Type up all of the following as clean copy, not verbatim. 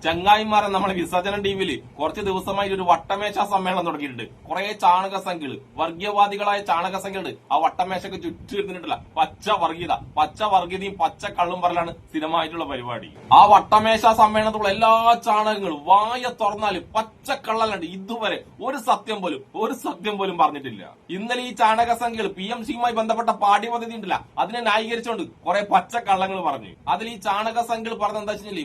ചങ്ങായിമാരെ നമ്മളെ വിസർജനം ടിവിയിൽ കുറച്ച് ദിവസമായി ഒരു വട്ടമേശ സമ്മേളനം തുടങ്ങിയിട്ടുണ്ട്. കുറെ ചാണക സംഖ്യകള്, വർഗീയവാദികളായ ചാണക സംഖ്യകള് ആ വട്ടമേശക്ക് ചുറ്റിരുന്നിട്ടില്ല. പച്ച വർഗീയതയും പച്ച കള്ളും പറലാണ് സ്ഥിരമായിട്ടുള്ള പരിപാടി. ആ വട്ടമേശ സമ്മേളനത്തിലുള്ള എല്ലാ ചാണകങ്ങളും വായ തുറന്നാലും പച്ചക്കള്ളല്ലാണ്ട് ഇതുവരെ ഒരു സത്യം പോലും പറഞ്ഞിട്ടില്ല. ഇന്നലെ ഈ ചാണക സംഖ്യകൾ PMCയുമായി ബന്ധപ്പെട്ട പാഠ്യപദ്ധതി ഉണ്ടല്ല, അതിനെ ന്യായീകരിച്ചുകൊണ്ട് കുറെ പച്ചക്കള്ളങ്ങൾ പറഞ്ഞു. അതിൽ ഈ ചാണക സംഖ്യകൾ പറഞ്ഞ എന്താ വെച്ചാൽ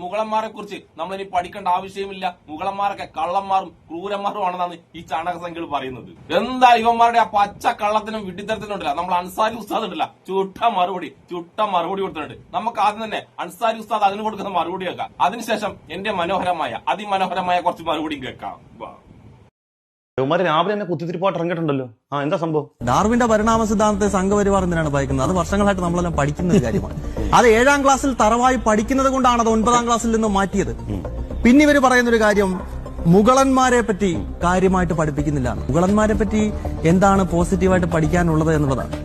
മുഗളന്മാരെ കുറിച്ച് നമ്മളിനി പഠിക്കേണ്ട ആവശ്യമില്ല, മുഗളന്മാരൊക്കെ കള്ളന്മാരും ക്രൂരന്മാരുമാണെന്നാണ് ഈ ചാണക സംഖ്യകൾ പറയുന്നത്. എന്താ ഇവന്മാരുടെ ആ പച്ച കള്ളത്തിനും വിഡിത്തരത്തിനും ഉണ്ടല്ല, നമ്മൾ അൻസാരി ഉസ്താദ് ഉണ്ടല്ല ചുട്ട മറുപടി കൊടുത്തിട്ടുണ്ട്. നമുക്ക് ആദ്യം തന്നെ അൻസാരി ഉസ്താദ് അതിന് കൊടുക്കുന്ന മറുപടി കേൾക്കാം. അതിനുശേഷം എന്റെ അതിമനോഹരമായ കുറച്ച് മറുപടിയും കേൾക്കാം. രാവിലെ തന്നെ കുത്തിത്തിരിപ്പായിട്ട് ഇറങ്ങിയിട്ടുണ്ടല്ലോ. എന്താ സംഭവം? ഡാർവിന്റെ പരിണാമ സിദ്ധാന്തത്തെ സംഘപരിവാർ എന്തിനാണ് ഭയക്കുന്നത്? അത് വർഷങ്ങളായിട്ട് നമ്മളെല്ലാം പഠിക്കുന്ന ഒരു കാര്യമാണ്. അത് 7ാം ക്ലാസ്സിൽ തറവായി പഠിക്കുന്നത് കൊണ്ടാണ് അത് 9ാം ക്ലാസ്സിൽ നിന്ന് മാറ്റിയത്. പിന്നെ ഇവര് പറയുന്നൊരു കാര്യം, മുഗളന്മാരെ പറ്റി കാര്യമായിട്ട് പഠിപ്പിക്കുന്നില്ല. മുഗളന്മാരെ പറ്റി എന്താണ് പോസിറ്റീവായിട്ട് പഠിക്കാനുള്ളത് എന്നുള്ളതാണ്.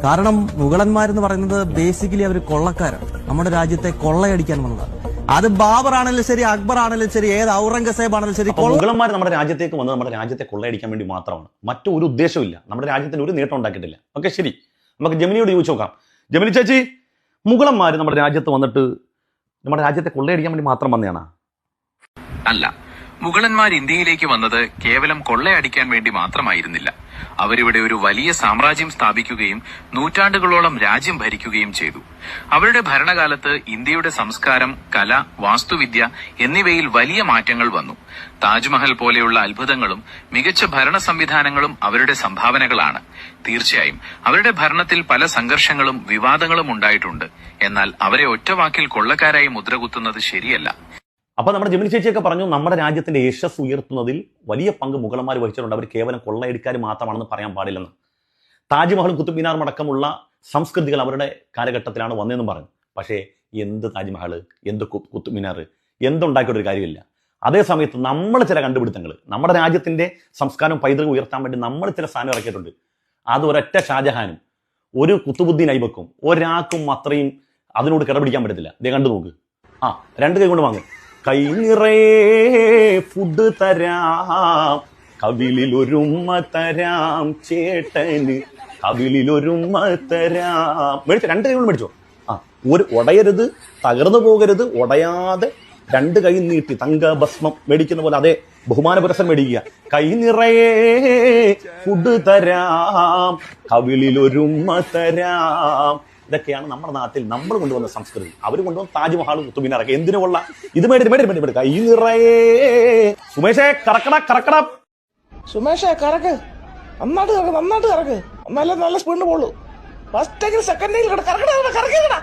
കാരണം മുഗളന്മാരെന്ന് പറയുന്നത് ബേസിക്കലി അവർ കൊള്ളക്കാരാണ്, നമ്മുടെ രാജ്യത്തെ കൊള്ളയടിക്കാൻ വന്നതാണ്. അത് ബാബർ ആണെങ്കിലും ശരി, അക്ബർ ആണെങ്കിലും ശരി, ഏത് ഔറംഗസേബ് ആണെങ്കിലും ശരി, മുഗളന്മാർ നമ്മുടെ രാജ്യത്തേക്ക് വന്നത് നമ്മുടെ രാജ്യത്തെ കൊള്ളയടിക്കാൻ വേണ്ടി മാത്രമാണ്. മറ്റൊരു ഉദ്ദേശമില്ല, നമ്മുടെ രാജ്യത്തിന് ഒരു നേട്ടം ഉണ്ടാക്കിയിട്ടില്ല. ഓക്കെ, ശരി, നമുക്ക് ജമിനിയോട് ചോദിച്ചു നോക്കാം. ജമിനി ചേച്ചി, മുഗളന്മാർ നമ്മുടെ രാജ്യത്ത് വന്നിട്ട് നമ്മുടെ രാജ്യത്തെ കൊള്ളയടിക്കാൻ വേണ്ടി മാത്രം വന്നതാണ്? അല്ല, മുഗളന്മാർ ഇന്ത്യയിലേക്ക് വന്നത് കേവലം കൊള്ളയടിക്കാൻ വേണ്ടി മാത്രമായിരുന്നില്ല. അവരിവിടെ ഒരു വലിയ സാമ്രാജ്യം സ്ഥാപിക്കുകയും നൂറ്റാണ്ടുകളോളം രാജ്യം ഭരിക്കുകയും ചെയ്തു. അവരുടെ ഭരണകാലത്ത് ഇന്ത്യയുടെ സംസ്കാരം, കല, വാസ്തുവിദ്യ എന്നിവയിൽ വലിയ മാറ്റങ്ങൾ വന്നു. താജ്മഹൽ പോലെയുള്ള അത്ഭുതങ്ങളും മികച്ച ഭരണ സംവിധാനങ്ങളും അവരുടെ സംഭാവനകളാണ്. തീർച്ചയായും അവരുടെ ഭരണത്തിൽ പല സംഘർഷങ്ങളും വിവാദങ്ങളും ഉണ്ടായിട്ടുണ്ട്. എന്നാൽ അവരെ ഒറ്റവാക്കിൽ കൊള്ളക്കാരായി മുദ്രകുത്തുന്നത് ശരിയല്ല. അപ്പൊ നമ്മുടെ ജമിനി ചേച്ചിയൊക്കെ പറഞ്ഞു, നമ്മുടെ രാജ്യത്തിന്റെ യശസ് ഉയർത്തുന്നതിൽ വലിയ പങ്ക് മുഗളന്മാർ വഹിച്ചിട്ടുണ്ട്, അവർ കേവലം കൊള്ളയടിക്കാർ മാത്രമാണെന്ന് പറയാൻ പാടില്ലെന്ന്. താജ്മഹലും കുത്തുബ് മിനാറും അടക്കമുള്ള സംസ്കൃതികൾ അവരുടെ കാലഘട്ടത്തിലാണ് വന്നതെന്നും പറഞ്ഞു. പക്ഷേ എന്ത് താജ്മഹൽ, എന്ത് കുത്തുബ് മിനാർ, എന്തുണ്ടാക്കിയൊരു കാര്യമില്ല. അതേ സമയത്ത് നമ്മൾ ചില കണ്ടുപിടുത്തങ്ങൾ, നമ്മുടെ രാജ്യത്തിന്റെ സംസ്കാരം പൈതൃകം ഉയർത്താൻ വേണ്ടി നമ്മൾ ചില സാധനം ഇറക്കിയിട്ടുണ്ട്. അത് ഒരൊറ്റ ഷാജഹാനും ഒരു കുത്തുബുദ്ദീൻ ഐബക്കും ഒരാൾക്കും അത്രയും അതിനോട് കിടപിടിക്കാൻ പറ്റത്തില്ല. ഇതേ കണ്ടു നോക്ക്. 2 കൈ കൊണ്ട് വാങ്ങും. കൈ നിറയെ ഫുഡ് തരാം, കവിളിലൊരുമ്മ തരാം, ചേട്ടന് കവിളിലൊരുമ്മ തരാം. മേടിച്ചോ, 2 കൈ കൊണ്ട് മേടിച്ചോ. ഒരു ഉടയരുത്, തകർന്നു പോകരുത്, ഉടയാതെ 2 കൈ നീട്ടി തങ്കഭസ്മം മേടിക്കുന്ന പോലെ അതേ ബഹുമാന പുരസ്സരം മേടിക്കുക. കൈ നിറയെ ഫുഡ് തരാം, കവിളിലൊരുമ്മ തരാം. ഇതൊക്കെയാണ് നമ്മുടെ നാട്ടിൽ നമ്മൾ കൊണ്ടുവന്ന സംസ്കൃതി. അവർ കൊണ്ടുവന്ന താജ്മഹാളും കുത്തുബ് മിനാറൊക്കെ എന്തിനുള്ള ഇത് മേടിച്ച് കൈ നിറയെ. സുമേഷേ കറക്കട സുമേഷേ കറക്ക്, നന്നായിട്ട് കറക്ക്, നല്ല സ്പീഡിന് പോളൂ. ഫസ്റ്റ് സെക്കൻഡിൽ കറക്കടാ.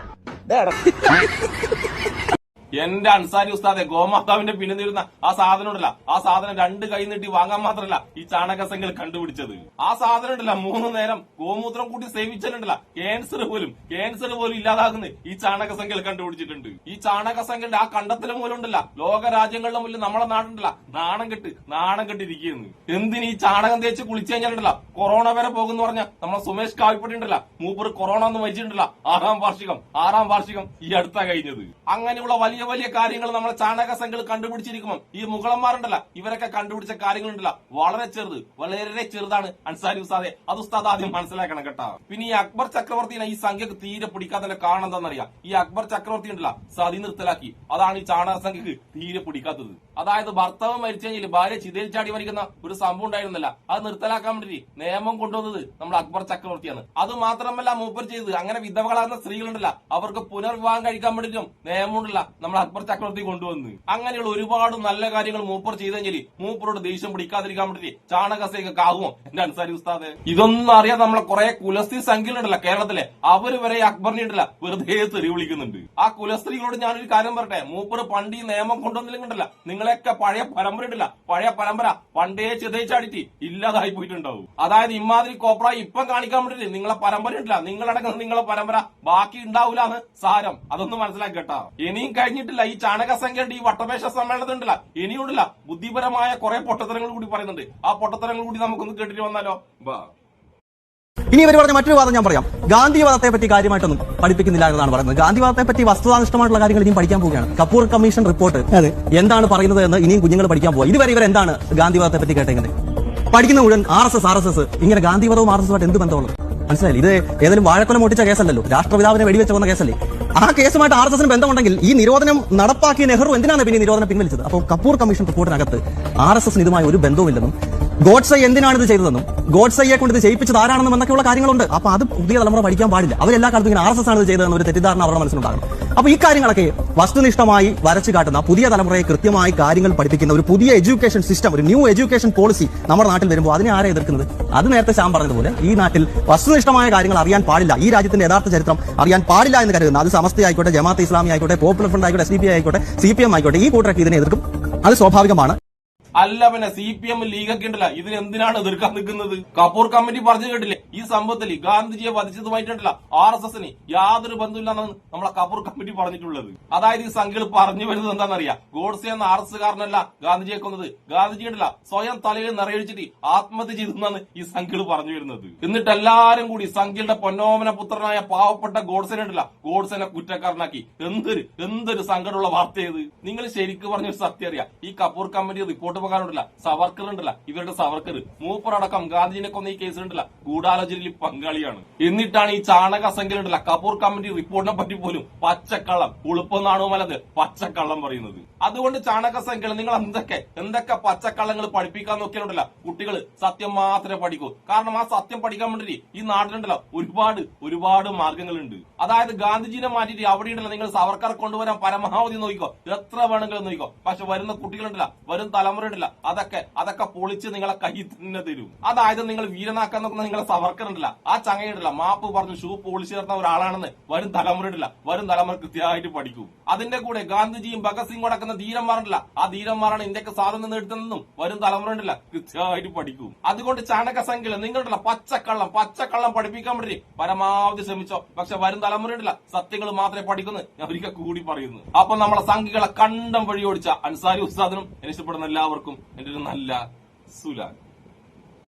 എന്റെ അൻസാരി ഉസ്താദെ, ഗോമാതാവിന്റെ പിന്നിരുന്ന ആ സാധനം ഉണ്ടല്ല, ആ സാധനം 2 കൈ നീട്ടി വാങ്ങാൻ മാത്രമല്ല ഈ ചാണകസംഖ്യകൾ കണ്ടുപിടിച്ചത്. ആ സാധനം ഉണ്ടല്ല 3 നേരം ഗോമൂത്രം കൂട്ടി സേവിച്ചിട്ടുണ്ടല്ല, ക്യാൻസർ പോലും ഇല്ലാതാകുന്ന ഈ ചാണകസംഖ്യകൾ കണ്ടുപിടിച്ചിട്ടുണ്ട്. ഈ ചാണകസംഖ്യയുടെ ആ കണ്ടെത്തൽ മൂലം ഉണ്ടല്ല ലോക രാജ്യങ്ങളുടെ മുന്നിൽ നമ്മളെ നാടുണ്ടല്ല നാണം കെട്ടിരിക്കുന്നു. എന്തിന് ഈ ചാണകം തേച്ച് കുളിച്ചു കഴിഞ്ഞാലുണ്ടല്ല കൊറോണ വരെ പോകുന്ന പറഞ്ഞ നമ്മളെ സുമേഷ് കാവിപ്പടി ഉണ്ടല്ല, മൂപ്പർ കൊറോണ ഒന്നും മരിച്ചിട്ടുണ്ടല്ല. 6ാം വാർഷികം ഈ അടുത്ത കഴിഞ്ഞത്. അങ്ങനെയുള്ള വലിയ കാര്യങ്ങൾ നമ്മളെ ചാണക സംഖ്യകൾ കണ്ടുപിടിച്ചിരിക്കുമ്പോൾ ഈ മുഗളന്മാരുണ്ടല്ല, ഇവരൊക്കെ കണ്ടുപിടിച്ച കാര്യങ്ങളുണ്ടല്ല വളരെ ചെറുതാണ്. അൻസാരി ഉസ്താദെ, അത് ഉസ്താദ് ആദ്യം മനസ്സിലാക്കണം കേട്ടാ. പിന്നെ ഈ അക്ബർ ചക്രവർത്തിനെ ഈ സംഖ്യക്ക് തീരെ പിടിക്കാത്തതിന്റെ കാരണം എന്താണെന്നറിയാം? ഈ അക്ബർ ചക്രവർത്തി ഉണ്ടല്ല സതി നിർത്തലാക്കി, അതാണ് ഈ ചാണക സംഖ്യക്ക് തീരെ പിടിക്കാത്തത്. അതായത് ഭർത്താവ് മരിച്ചു കഴിഞ്ഞാൽ ഭാര്യ ചിതയിൽ ചാടി മരിക്കുന്ന ഒരു സംഭവം ഉണ്ടായിരുന്നില്ല, അത് നിർത്തലാക്കാൻ വേണ്ടി നിയമം കൊണ്ടുവന്നത് നമ്മുടെ അക്ബർ ചക്രവർത്തിയാണ്. അത് മാത്രമല്ല മൂപ്പർ ചെയ്തത്, അങ്ങനെ വിധവകളാകുന്ന സ്ത്രീകളുണ്ടല്ല അവർക്ക് പുനർവിവാഹം കഴിക്കാൻ വേണ്ടിയിട്ടും നിയമമുണ്ടല്ല നമ്മൾ അക്ബർ ചക്രവർത്തി കൊണ്ടുവന്ന്. അങ്ങനെയുള്ള ഒരുപാട് നല്ല കാര്യങ്ങൾ മൂപ്പർ ചെയ്തു കഴിഞ്ഞാൽ മൂപ്പരോട് ദേഷ്യം പിടിക്കാതിരിക്കാൻ വേണ്ടി ചാണകസേക്കൊക്കെ ആകുമോ എന്റെ അൻസാരി ഉസ്താദ്? ഇതൊന്നും അറിയാതെ നമ്മളെ കുറെ കുലസ്ത്രീ സംഖ്യകളുണ്ടല്ല കേരളത്തിലെ, അവര് വരെ അക്ബറിനെ ഉണ്ടല്ല വെറുതെ തെറി വിളിക്കുന്നുണ്ട്. ആ കുലസ്ത്രീകളോട് ഞാനൊരു കാര്യം പറയട്ടെ, മൂപ്പർ പണ്ട് ഈ നിയമം കൊണ്ടുവന്നില്ലെങ്കിണ്ടല്ല നിങ്ങളെയൊക്കെ പഴയ പരമ്പര പണ്ടേ ചിതയിച്ചാടിയിട്ട് ഇല്ലാതായി പോയിട്ടുണ്ടാവും. അതായത് ഇമാതിരി കോപ്രായി ഇപ്പം കാണിക്കാൻ വേണ്ടിട്ട് നിങ്ങളെ പരമ്പര ഉണ്ടല്ല, നിങ്ങളടങ്ങുന്ന നിങ്ങളെ പരമ്പര ബാക്കി ഉണ്ടാവൂലെന്ന് സാരം. അതൊന്നും മനസ്സിലാക്കി കേട്ടാ. ഇനിയും കഴിഞ്ഞിട്ടില്ല ഈ ചാണകസംഖ്യയുടെ ഈ വട്ടമേശ സമ്മേളനത്തിൽ ഉണ്ടല്ല, ഇനിയുണ്ടല്ല ബുദ്ധിപരമായ കുറെ പൊട്ടത്തരങ്ങൾ കൂടി പറയുന്നുണ്ട്. ആ പൊട്ടത്തരങ്ങൾ കൂടി നമുക്കൊന്ന് കേട്ടിട്ട് വന്നാലോ? ഇനി ഇവർ പറഞ്ഞ മറ്റൊരു വാദം ഞാൻ പറയാം. ഗാന്ധിവാദത്തെ പറ്റി കാര്യമായിട്ടൊന്നും പഠിപ്പിക്കുന്നില്ല എന്നതാണ് പറയുന്നത്. ഗാന്ധിവാദത്തെ പറ്റി വസ്തുതാനിഷ്ഠമായിട്ടുള്ള കാര്യങ്ങൾ ഇനിയും പഠിക്കാൻ പോവുകയാണ്. കപൂർ കമ്മീഷൻ റിപ്പോർട്ട് എന്താണ് പറയുന്നത് എന്ന് ഇനിയും കുഞ്ഞുങ്ങൾ പഠിക്കാൻ പോകുക. ഇതുവരെ ഇവർ എന്താണ് ഗാന്ധിവാദത്തെ പറ്റി കേട്ടെങ്കിൽ പഠിക്കുന്ന മുഴുവൻ RSS ഇങ്ങനെ ഗാന്ധിവാദവും RSSുമായിട്ട് എന്ത് ബന്ധമുള്ളത് മനസ്സിലായില്ല. ഇത് ഏതെങ്കിലും വാഴക്കൊലം ഒട്ടിച്ച കേസല്ലല്ലോ, രാഷ്ട്രപിതാവിനെ വെടിവെച്ച് വന്ന കേസല്ലേ. ആ കേസുമായിട്ട് RSSന് ബന്ധമുണ്ടെങ്കിൽ ഈ നിരോധനം നടപ്പാക്കിയ നെഹ്റു എന്തിനാണ് പിന്നെ നിരോധനം പിൻവലിച്ചത്? അപ്പോൾ കപൂർ കമ്മീഷൻ റിപ്പോർട്ടിനകത്ത് RSSന് ഇതുമായി ഒരു ബന്ധവുമില്ലെന്നും ഗോഡ്സെ എന്തിനാണ് ഇത് ചെയ്തതെന്നും ഗോഡ്സെയെ കൊണ്ട് ഇത് ചെയ്യിപ്പിച്ചത് ആരാണെന്നും എന്നൊക്കെയുള്ള കാര്യങ്ങളുണ്ട്. അപ്പൊ അത് പുതിയ തലമുറ പഠിക്കാൻ പാടില്ല. അവരെല്ലാ കാലത്തും ഇങ്ങനെ RSS ആണ് ഇത് ചെയ്തതെന്ന് ഒരു തെറ്റിദ്ധാരണ അവരുടെ മനസ്സിലുണ്ടാകും. അപ്പൊ ഈ കാര്യങ്ങളൊക്കെ വസ്തുനിഷ്ഠമായി വരച്ചു കാട്ടുന്ന പുതിയ തലമുറയെ കൃത്യമായി കാര്യങ്ങൾ പഠിപ്പിക്കുന്ന ഒരു പുതിയ എഡ്യൂക്കേഷൻ സിസ്റ്റം, ഒരു ന്യൂ എഡ്യൂക്കേഷൻ പോളിസി നമ്മുടെ നാട്ടിൽ വരുമ്പോൾ അതിനെ ആരെ എതിർക്കുന്നത്? അത് നേരത്തെ ശ്യാം പറഞ്ഞതുപോലെ ഈ നാട്ടിൽ വസ്തുനിഷ്ഠമായ കാര്യങ്ങൾ അറിയാൻ പാടില്ല, ഈ രാജ്യത്തിന്റെ യഥാർത്ഥ ചരിത്രം അറിയാൻ പാടില്ല എന്ന് കരുതുന്ന അത് സമസ്ത ആയിക്കോട്ടെ, ജമാഅത്തെ ഇസ്ലാമി ആയിക്കോട്ടെ, പോപ്പുലർ ഫ്രണ്ട് ആയിക്കോട്ടെ, SDP ആയിക്കോട്ടെ, CPM ആയിക്കോട്ടെ, ഈ കൂട്ടരൊക്കെ ഇതിനെ എതിർക്കും. അത് സ്വാഭാവികമാണ്. അല്ല പിന്നെ CPM ലീഗൊക്കെ ഉണ്ടല്ല, ഇതിന് എന്തിനാണ് എതിർക്കാൻ നിൽക്കുന്നത്? കപൂർ കമ്മിറ്റി പറഞ്ഞു കേട്ടില്ലേ, ഈ സംഭവത്തിൽ ഗാന്ധിജിയെ വധിച്ചതുമായിട്ടുണ്ടല്ല RSSന് യാതൊരു ബന്ധമില്ലെന്നാണ് നമ്മളെ കപൂർ കമ്മിറ്റി പറഞ്ഞിട്ടുള്ളത്. അതായത് ഈ സംഖ്യകൾ പറഞ്ഞു വരുന്നത് എന്താണെന്നറിയാം, ഗോഡ്സെ എന്ന RSSകാരനല്ല ഗാന്ധിജിയെ കൊന്നത്, ഗാന്ധിജി ഉണ്ടല്ല സ്വയം തലയിൽ നിറയൊഴിച്ചിട്ട് ആത്മഹത്യ ചെയ്തെന്നാണ് ഈ സംഖ്യകൾ പറഞ്ഞു വരുന്നത്. എന്നിട്ട് എല്ലാരും കൂടി സംഖ്യയുടെ പൊന്നോമന പുത്രനായ പാവപ്പെട്ട ഗോഡ്സെനെ ഉണ്ടല്ല, ഗോഡ്സെനെ കുറ്റക്കാരനാക്കി. എന്തൊരു സങ്കടമുള്ള വാർത്തയത്. നിങ്ങൾ ശരിക്കും പറഞ്ഞൊരു സത്യം അറിയാം, ഈ കപൂർ കമ്മിറ്റി റിപ്പോർട്ട് ണ്ടല്ല സവർക്കർ ഉണ്ടല്ല, ഇവരുടെ സവർക്കർ മൂപ്പറടക്കം ഗാന്ധിജിനെ കൊന്ന ഈ കേസിലുണ്ടല്ല ഗൂഢാലോചനയിൽ പങ്കാളിയാണ്. എന്നിട്ടാണ് ഈ ചാണക സംഖ്യ ഉണ്ടല്ല കപൂർ കമ്മിറ്റി റിപ്പോർട്ടിനെ പറ്റി പോലും പച്ചക്കള്ളം, ഉളുപ്പെന്നാണോ മലത് പച്ചക്കള്ളം പറയുന്നത്. അതുകൊണ്ട് ചാണക സംഖ്യ നിങ്ങൾ എന്തൊക്കെ പച്ചക്കള്ളങ്ങൾ പഠിപ്പിക്കാൻ നോക്കിയാലുണ്ടല്ല കുട്ടികൾ സത്യം മാത്രമേ പഠിക്കൂ. കാരണം ആ സത്യം പഠിക്കാൻ വേണ്ടി ഈ നാട്ടിലുണ്ടല്ലോ ഒരുപാട് മാർഗങ്ങളുണ്ട്. അതായത് ഗാന്ധിജിനെ മാറ്റിയിട്ട് അവിടെ ഉണ്ടല്ലോ നിങ്ങൾ സവർക്കറെ കൊണ്ടുവരാൻ പരമാവധി നോക്കിക്കോ, എത്ര വേണമെങ്കിലും നോക്കിക്കോ. പക്ഷെ വരുന്ന കുട്ടികളുണ്ടല്ല, വരും തലമുറ അതൊക്കെ പൊളിച്ച് നിങ്ങളെ കൈ തന്നെ തരും. അതായത് നിങ്ങൾ വീരനാക്കാൻ നോക്കുന്ന നിങ്ങളെ സവർക്കർ ഉണ്ടല്ല, ആ ചങ്ങയിടില്ല മാപ്പ് പറഞ്ഞു ഷൂ പൊളിച്ചു ചേർന്ന ഒരാളാണെന്ന് വരും തലമുറ ഇടില്ല, വരും തലമുറ കൃത്യമായിട്ട് പഠിക്കും. അതിന്റെ കൂടെ ഗാന്ധിജിയും ഭഗത് സിംഗും അടക്കുന്ന ധീരന്മാരുണ്ടല്ല, ആ ധീരന്മാരാണ് ഇന്ത്യക്ക് സ്വാതന്ത്ര്യം നേടുന്നതെന്നും വരും തലമുറ ഉണ്ടല്ല കൃത്യമായിട്ട് പഠിക്കും. അതുകൊണ്ട് ചാണക സംഖ്യ നിങ്ങളുണ്ടല്ല പച്ചക്കള്ളം പഠിപ്പിക്കാൻ വേണ്ടി പരമാവധി ശ്രമിച്ചോ. പക്ഷെ വരും തലമുറ ഉണ്ടല്ല സത്യങ്ങൾ മാത്രമേ പഠിക്കുന്നു ഞാൻ ഒരിക്കൽ കൂടി പറയുന്നു. അപ്പൊ നമ്മളെ സംഖ്യകളെ കണ്ടം വഴി ഓടിച്ച അൻസാരി ഉസ്താദിനും ഇഷ്ടപ്പെടുന്ന എല്ലാവർക്കും എന്റെ ഒരു നല്ല സുലാൻ.